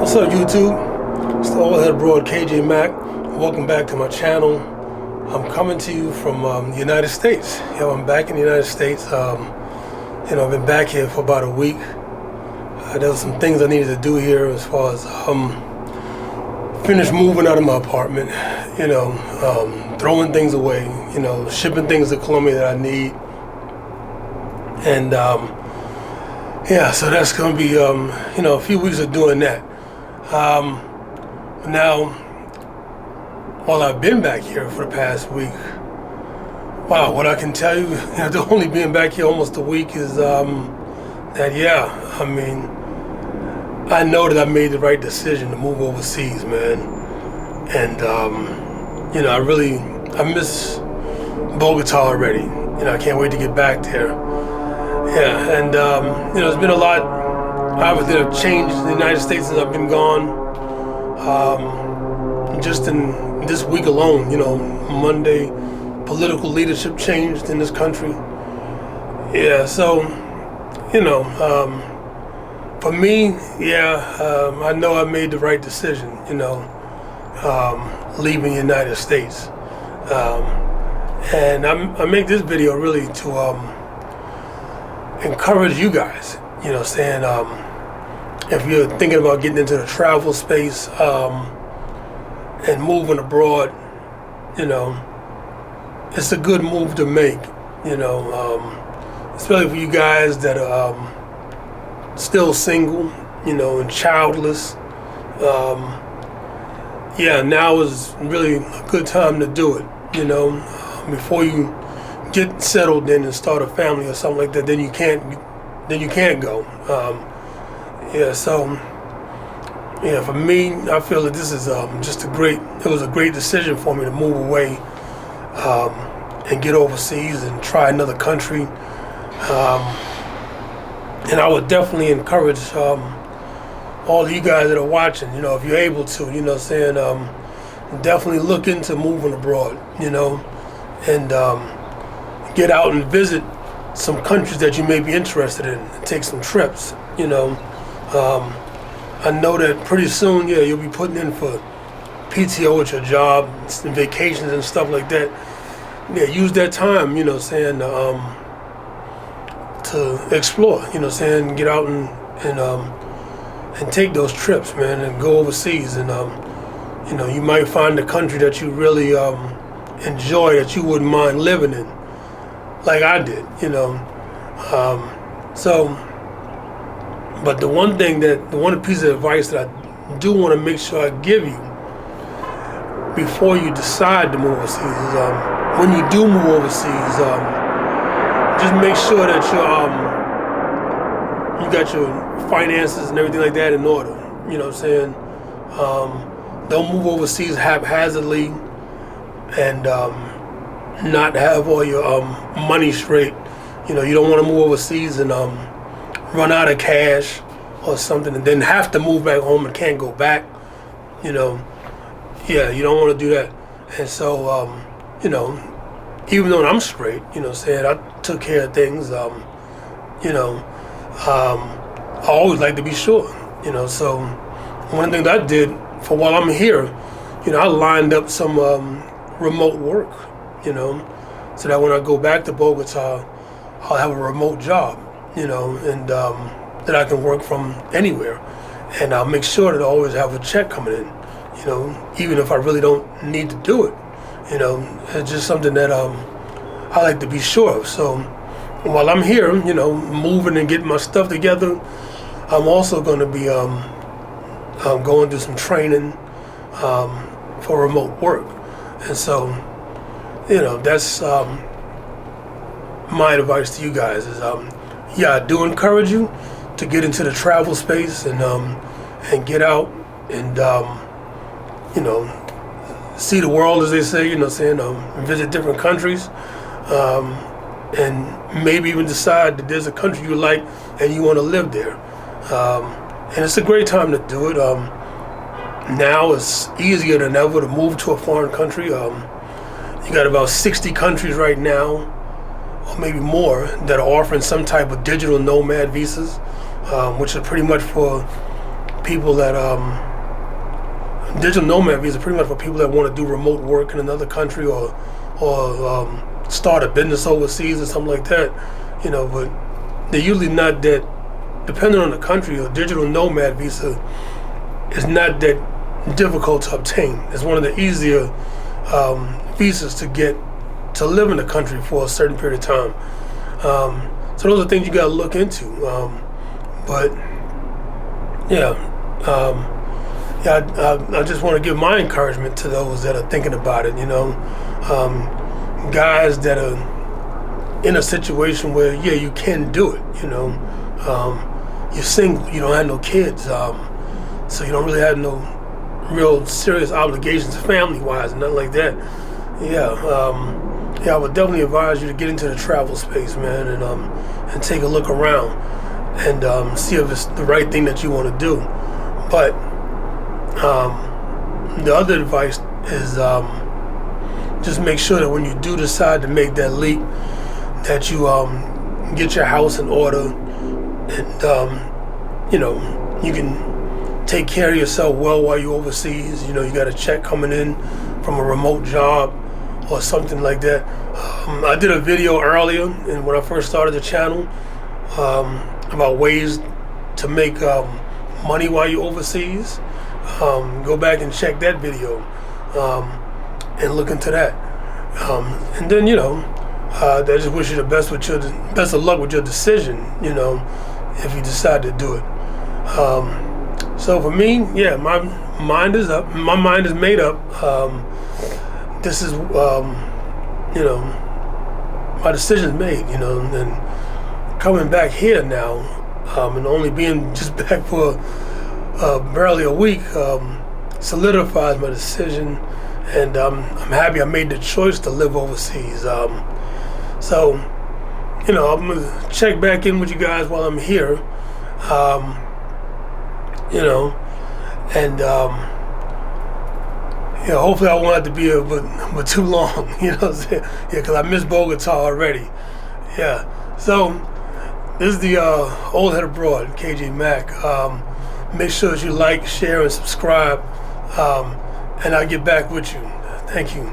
What's up, YouTube? It's the old head abroad KJ Mack. Welcome back to my channel. I'm coming to you from the United States. I'm back in the United States. I've been back here for about a week. There was some things I needed to do here as far as finish moving out of my apartment. Throwing things away. Shipping things to Colombia that I need. And so that's going to be a few weeks of doing that. Now, while I've been back here for the past week, wow, what I can tell you, after only being back here almost a week, is I know that I made the right decision to move overseas, man. And I miss Bogota already. I can't wait to get back there. There's been a lot, obviously, that have changed in the United States since I've been gone. Just in this week alone, Monday, political leadership changed in this country. For me, I know I made the right decision, leaving the United States. And I make this video really to encourage you guys, if you're thinking about getting into the travel space and moving abroad, it's a good move to make, especially for you guys that are still single, and childless. Now is really a good time to do it, before you get settled in and start a family or something like that. Then you can't go. For me, I feel that this is it was a great decision for me to move away and get overseas and try another country. And I would definitely encourage all of you guys that are watching, if you're able to, definitely look into moving abroad, and get out and visit some countries that you may be interested in and take some trips, I know that pretty soon, you'll be putting in for PTO at your job and vacations and stuff like that. Use that time, to explore, get out and take those trips, man, and go overseas. And, you might find a country that you really enjoy, that you wouldn't mind living in, like I did, But the one piece of advice that I do want to make sure I give you before you decide to move overseas is when you do move overseas, just make sure that you got your finances and everything like that in order. Don't move overseas haphazardly and not have all your money straight. You don't want to move overseas and run out of cash or something and then have to move back home and can't go back. You don't want to do that. And so, even though I'm straight, I took care of things, I always like to be sure, so one of the things I did for while I'm here, I lined up some remote work, so that when I go back to Bogota, I'll have a remote job, and that I can work from anywhere. And I'll make sure that I always have a check coming in, even if I really don't need to do it. It's just something that I like to be sure of. So while I'm here, moving and getting my stuff together, I'm also going to be going through some training for remote work. And so, that's my advice to you guys is, I do encourage you to get into the travel space and get out and, see the world, as they say, visit different countries, and maybe even decide that there's a country you like and you want to live there. And it's a great time to do it. Now it's easier than ever to move to a foreign country. You got about 60 countries right now, or maybe more, that are offering some type of digital nomad visas, which are pretty much for people that digital nomad visa pretty much for people that want to do remote work in another country or start a business overseas or something like that. But they're usually not that. Depending on the country, a digital nomad visa is not that difficult to obtain. It's one of the easier visas to get to live in the country for a certain period of time. So those are things you got to look into. But yeah, I just want to give my encouragement to those that are thinking about it. Guys that are in a situation where you can do it. You're single, you don't have no kids, so you don't really have no real serious obligations family-wise and nothing like that. I would definitely advise you to get into the travel space, man, and take a look around and see if it's the right thing that you want to do. But the other advice is just make sure that when you do decide to make that leap, that you get your house in order. And you can take care of yourself well while you're overseas. You got a check coming in from a remote job or something like that. I did a video earlier, and when I first started the channel, about ways to make money while you're overseas. Go back and check that video and look into that. And then I just wish you the best of luck with your decision. If you decide to do it. So for me, my mind is up. My mind is made up. This is, my decision's made, and coming back here now, and only being just back for barely a week, solidifies my decision, and I'm happy I made the choice to live overseas. So, I'm gonna check back in with you guys while I'm here, and hopefully I won't have to be here but too long, because I miss Bogota already. So this is the Old Head Abroad, KJ Mack. Make sure that you like, share, and subscribe, and I'll get back with you. Thank you.